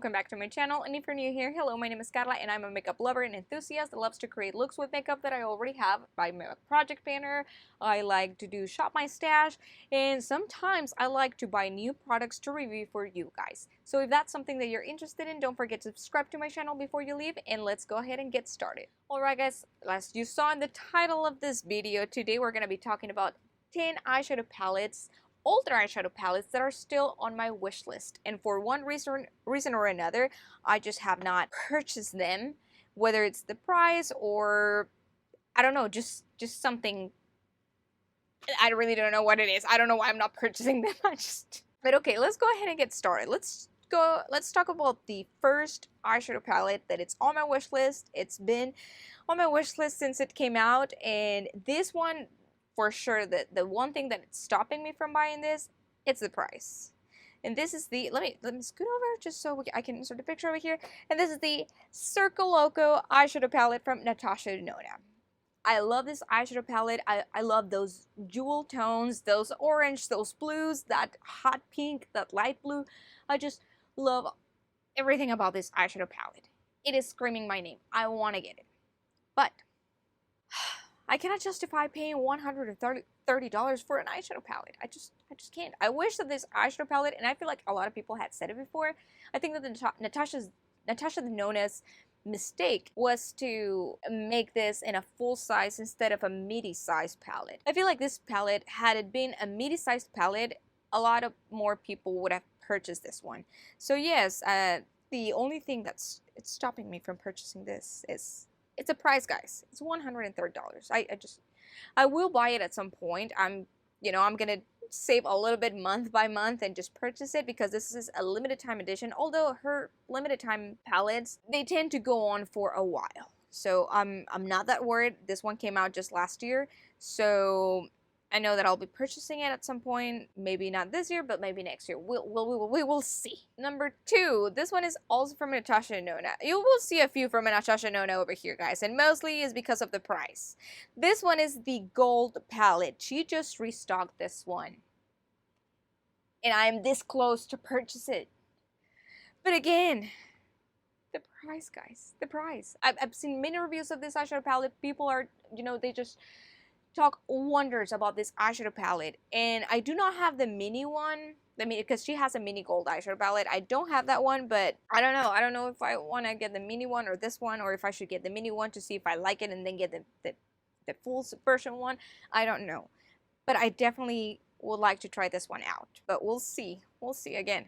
welcome back to my channel, and if you're new here, hello, my name is Carla and I'm a makeup lover and enthusiast that loves to create looks with makeup that I already have. I'm a project planner, I like to do shop my stash, and sometimes I like to buy new products to review for you guys. So if that's something that you're interested in, don't forget to subscribe to my channel before you leave, and let's go ahead and get started. Alright guys, as you saw in the title of this video, today we're going to be talking about 10 eyeshadow palettes, older eyeshadow palettes that are still on my wish list, and for one reason or another I just have not purchased them, whether it's the price or I don't know, just something. I really don't know what it is. I don't know why I'm not purchasing them. But okay, let's go ahead and get started. Let's talk about the first eyeshadow palette that it's on my wish list. It's been on my wish list since it came out, and this one, for sure, the one thing that is stopping me from buying this, it's the price. And this is the, let me scoot over just so I can insert the picture over here. And this is the Circo Loco eyeshadow palette from Natasha Denona. I love this eyeshadow palette. I love those jewel tones, those orange, those blues, that hot pink, that light blue. I just love everything about this eyeshadow palette. It is screaming my name. I want to get it. But I cannot justify paying $130 for an eyeshadow palette. I just can't. I wish that this eyeshadow palette, and I feel like a lot of people had said it before, I think that the Natasha Denona's mistake was to make this in a full size instead of a midi size palette. I feel like this palette, had it been a midi sized palette, a lot of more people would have purchased this one. So yes, the only thing that's stopping me from purchasing this is it's a price, guys. It's $130. I will buy it at some point. I'm gonna save a little bit month by month and just purchase it because this is a limited time edition. Although her limited time palettes, they tend to go on for a while. So I'm not that worried. This one came out just last year, so I know that I'll be purchasing it at some point. Maybe not this year, but maybe next year. We will see. Number 2, this one is also from Natasha Denona. You will see a few from Natasha Denona over here, guys, and mostly is because of the price. This one is the gold palette. She just restocked this one, and I am this close to purchase it. But again, the price, guys, the price. I've seen many reviews of this eyeshadow palette. People are, they just talk wonders about this eyeshadow palette, and I do not have the mini one. Because she has a mini gold eyeshadow palette. I don't have that one, but I don't know if I want to get the mini one or this one, or if I should get the mini one to see if I like it and then get the full version one. I don't know, but I definitely would like to try this one out, but we'll see. Again,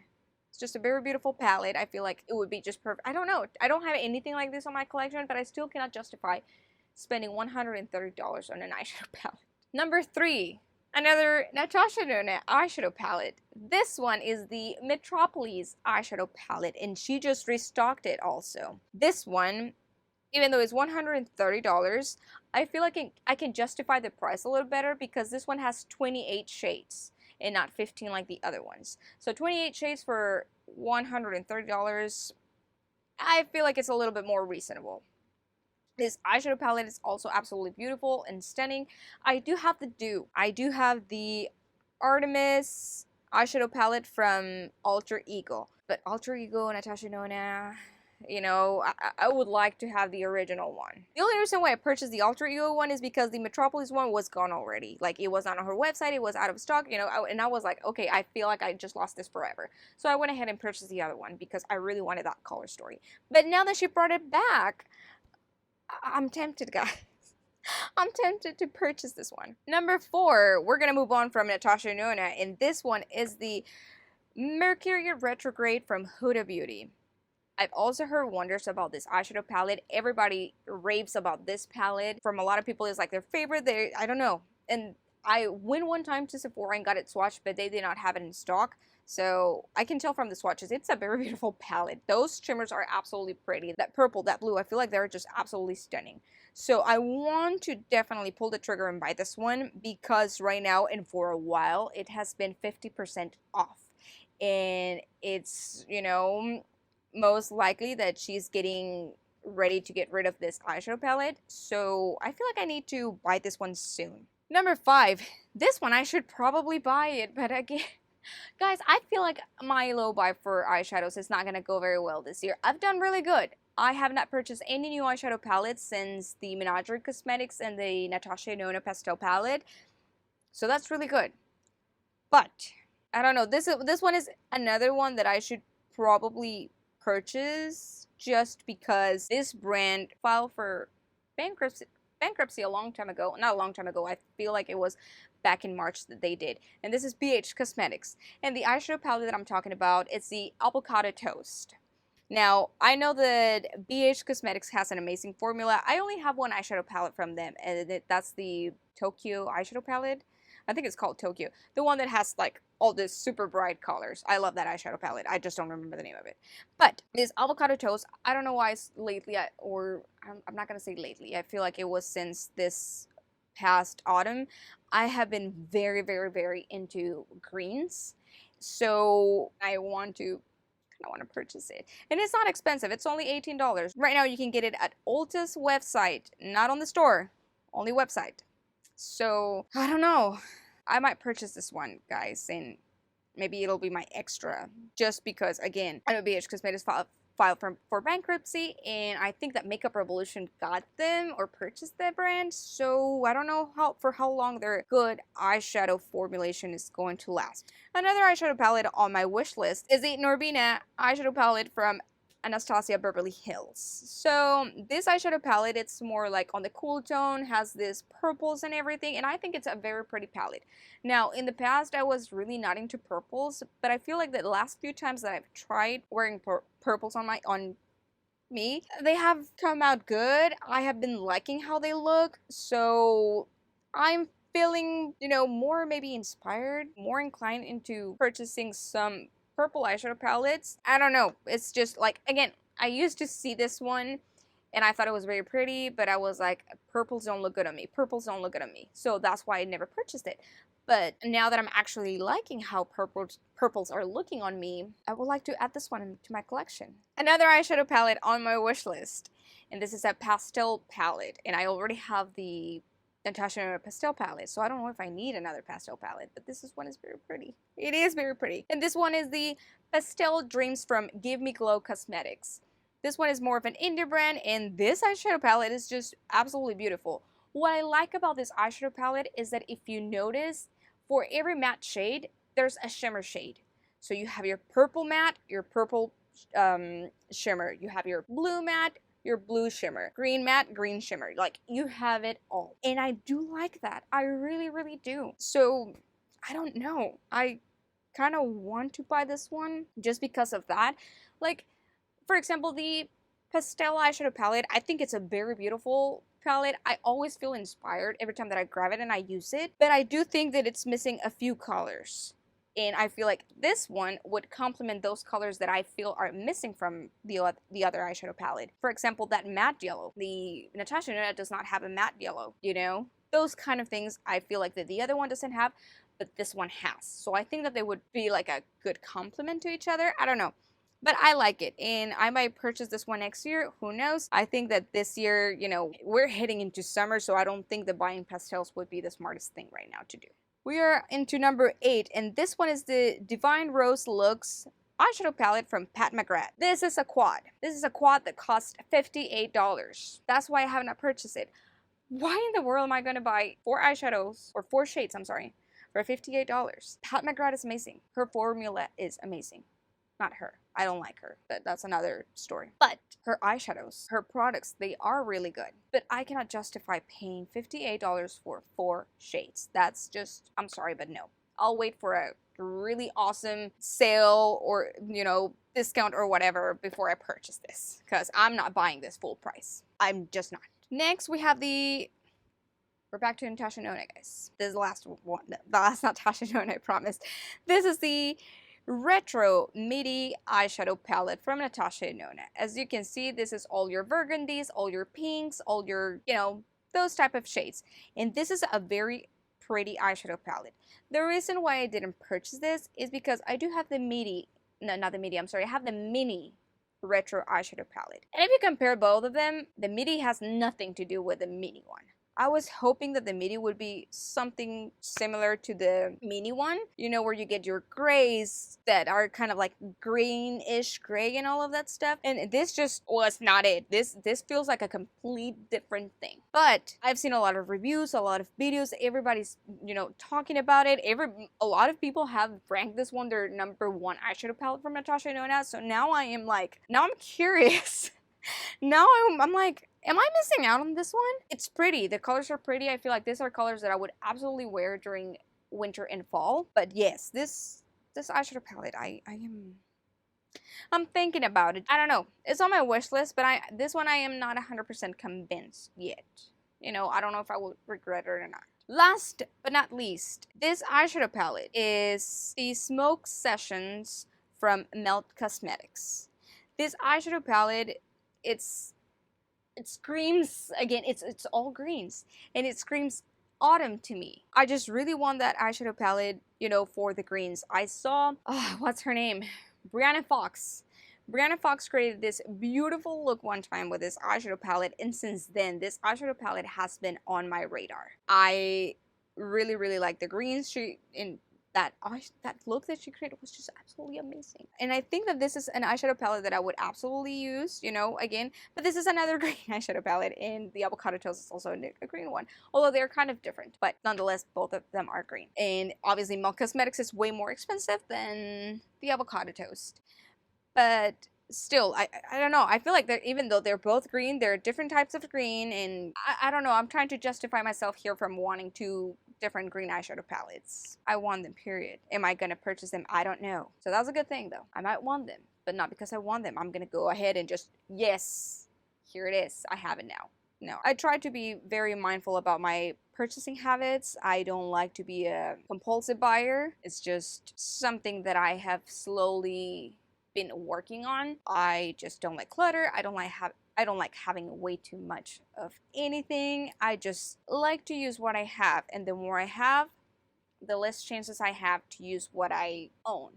it's just a very beautiful palette. I feel like it would be just perfect. I don't know, I don't have anything like this on my collection, but I still cannot justify spending $130 on an eyeshadow palette. Number 3, another Natasha Denona eyeshadow palette. This one is the Metropolis eyeshadow palette, and she just restocked it also. This one, even though it's $130, I feel like I can justify the price a little better because this one has 28 shades and not 15 like the other ones. So 28 shades for $130, I feel like it's a little bit more reasonable. This eyeshadow palette is also absolutely beautiful and stunning. I do have the dupe. I do have the Artemis eyeshadow palette from Alter Ego. But Alter Ego, Natasha Denona, I would like to have the original one. The only reason why I purchased the Alter Ego one is because the Metropolis one was gone already. Like, it was not on her website, it was out of stock, and I was like, okay, I feel like I just lost this forever. So I went ahead and purchased the other one because I really wanted that color story. But now that she brought it back, I'm tempted, guys. I'm tempted to purchase this one. Number 4, we're gonna move on from Natasha Denona, and this one is the Mercury Retrograde from Huda Beauty. I've also heard wonders about this eyeshadow palette. Everybody raves about this palette. From a lot of people, it's like their favorite. I don't know. And I went one time to Sephora and got it swatched, but they did not have it in stock. So I can tell from the swatches, it's a very beautiful palette. Those shimmers are absolutely pretty. That purple, that blue, I feel like they're just absolutely stunning. So I want to definitely pull the trigger and buy this one because right now and for a while, it has been 50% off. And it's, most likely that she's getting ready to get rid of this eyeshadow palette. So I feel like I need to buy this one soon. Number 5, this one I should probably buy it, but again, Guys, I feel like my low buy for eyeshadows is not going to go very well this year. I've done really good. I have not purchased any new eyeshadow palettes since the Menagerie Cosmetics and the Natasha Denona Pastel palette. So that's really good. But I don't know. This one is another one that I should probably purchase just because this brand filed for bankruptcy a long time ago. Not a long time ago. I feel like it was back in March that they did. And this is BH Cosmetics. And the eyeshadow palette that I'm talking about is the Avocado Toast. Now, I know that BH Cosmetics has an amazing formula. I only have one eyeshadow palette from them, and that's the Tokyo eyeshadow palette. I think it's called Tokyo. The one that has like all the super bright colors. I love that eyeshadow palette. I just don't remember the name of it. But this Avocado Toast, I don't know why it's lately, I'm not going to say lately. I feel like it was since this past autumn. I have been very, very, very into greens. So I want to purchase it. And it's not expensive. It's only $18. Right now you can get it at Ulta's website, not on the store, only website. So I don't know. I might purchase this one, guys, and maybe it'll be my extra just because, again, I know BH Cosmetics filed for bankruptcy, and I think that Makeup Revolution got them or purchased the brand, so I don't know for how long their good eyeshadow formulation is going to last. Another eyeshadow palette on my wish list is the Norvina eyeshadow palette from Anastasia Beverly Hills. So this eyeshadow palette, it's more like on the cool tone, has this purples and everything, and I think it's a very pretty palette. Now, in the past, I was really not into purples, but I feel like the last few times that I've tried wearing purples on me, they have come out good. I have been liking how they look, so I'm feeling, more maybe inspired, more inclined into purchasing some purple eyeshadow palettes. I don't know. It's just like, again, I used to see this one and I thought it was very pretty, but I was like, purples don't look good on me. Purples don't look good on me. So that's why I never purchased it. But now that I'm actually liking how purples are looking on me, I would like to add this one to my collection. Another eyeshadow palette on my wish list. And this is a pastel palette. And I already have the Natasha Pastel palette, so I don't know if I need another pastel palette, but this one is very pretty. It is very pretty. And this one is the Pastel Dreams from Give Me Glow Cosmetics. This one is more of an indie brand, and this eyeshadow palette is just absolutely beautiful. What I like about this eyeshadow palette is that if you notice, for every matte shade, there's a shimmer shade. So you have your purple matte, your purple shimmer. You have your blue matte, your blue shimmer, green matte, green shimmer. Like, you have it all. And I do like that. I really, really do. So, I don't know. I kind of want to buy this one just because of that. Like, for example, the Pastel eyeshadow palette, I think it's a very beautiful palette. I always feel inspired every time that I grab it and I use it. But I do think that it's missing a few colors. And I feel like this one would complement those colors that I feel are missing from the other eyeshadow palette. For example, that matte yellow. The Natasha Denona does not have a matte yellow, Those kind of things I feel like that the other one doesn't have, but this one has. So I think that they would be like a good complement to each other. I don't know. But I like it, and I might purchase this one next year. Who knows? I think that this year, we're heading into summer, so I don't think that buying pastels would be the smartest thing right now to do. We are into number 8, and this one is the Divine Rose Luxe eyeshadow palette from Pat McGrath. This is a quad. This is a quad that costs $58. That's why I have not purchased it. Why in the world am I going to buy 4 eyeshadows, or 4 shades, I'm sorry, for $58? Pat McGrath is amazing. Her formula is amazing. Not her. I don't like her, but that's another story. But her eyeshadows, her products, they are really good. But I cannot justify paying $58 for 4 shades. That's just, I'm sorry, but no. I'll wait for a really awesome sale or, discount or whatever before I purchase this. Because I'm not buying this full price. I'm just not. Next, we have we're back to Natasha Denona, guys. This is the last one. The last Natasha Denona, I promise. This is the Retro Midi eyeshadow palette from Natasha Denona. As you can see, this is all your burgundies, all your pinks, all your, those type of shades. And this is a very pretty eyeshadow palette. The reason why I didn't purchase this is because I do have the midi, no, not the midi, I'm sorry, I have the mini retro eyeshadow palette. And if you compare both of them, the midi has nothing to do with the mini one. I was hoping that the midi would be something similar to the mini one, you know, where you get your grays that are kind of like greenish gray and all of that stuff. And this just was not it. This feels like a complete different thing. But I've seen a lot of reviews, a lot of videos, everybody's, you know, talking about it. A lot of people have ranked this one their #1 eyeshadow palette from Natasha Denona. So now I'm curious. Now I'm like, am I missing out on this one? It's pretty. The colors are pretty. I feel like these are colors that I would absolutely wear during winter and fall. But yes, this eyeshadow palette, I'm thinking about it. I don't know. It's on my wish list, but this one I am not 100% convinced yet. You know, I don't know if I will regret it or not. Last but not least, this eyeshadow palette is the Smoke Sessions from Melt Cosmetics. This eyeshadow palette, it screams, again, it's all greens, and it screams autumn to me. I just really want that eyeshadow palette, you know, for the greens. I saw, what's her name? Brianna Fox. Brianna Fox created this beautiful look one time with this eyeshadow palette, and since then, this eyeshadow palette has been on my radar. I really, really like the greens. That look that she created was just absolutely amazing. And I think that this is an eyeshadow palette that I would absolutely use, you know, again. But this is another green eyeshadow palette, and the Avocado Toast is also a green one. Although they're kind of different, but nonetheless, both of them are green. And obviously, Melt Cosmetics is way more expensive than the Avocado Toast. But still, I don't know. I feel like even though they're both green, they're different types of green. And I don't know. I'm trying to justify myself here from wanting two different green eyeshadow palettes. I want them, period. Am I going to purchase them? I don't know. So that's a good thing, though. I might want them, but not because I want them. I'm going to go ahead and just, yes, here it is. I have it now. No, I try to be very mindful about my purchasing habits. I don't like to be a compulsive buyer. It's just something that I have slowly been working on. I just don't like clutter. I don't like having way too much of anything. I just like to use what I have, and the more I have, the less chances I have to use what I own.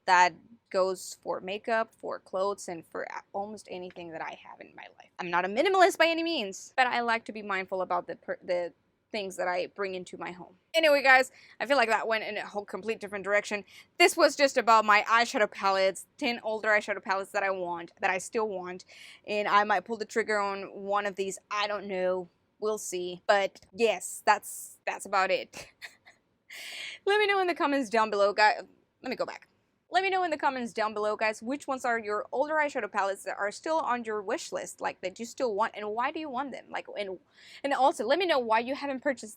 That goes for makeup, for clothes, and for almost anything that I have in my life. I'm not a minimalist by any means, but I like to be mindful about the things that I bring into my home. Anyway, guys, I feel like that went in a whole complete different direction. This was just about my eyeshadow palettes, 10 older eyeshadow palettes that I still want, and I might pull the trigger on one of these. I don't know. We'll see. But yes, that's about it. Let me know in the comments down below, guys. Let me go back. Let me know in the comments down below, guys, which ones are your older eyeshadow palettes that are still on your wish list, like that you still want, and why do you want them? Like, and also let me know why you haven't purchased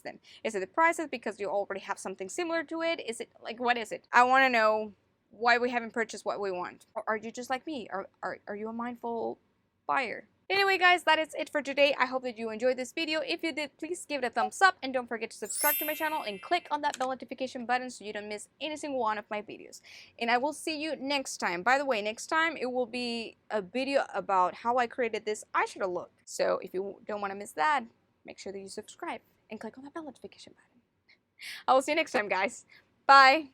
them. Is it the prices because you already have something similar to it? Is it like, what is it? I want to know why we haven't purchased what we want. Or are you just like me? Are you a mindful buyer? Anyway, guys, that is it for today. I hope that you enjoyed this video. If you did, please give it a thumbs up, and don't forget to subscribe to my channel and click on that bell notification button so you don't miss any single one of my videos. And I will see you next time. By the way, next time it will be a video about how I created this eyeshadow look. So if you don't want to miss that, make sure that you subscribe and click on that bell notification button. I will see you next time, guys. Bye.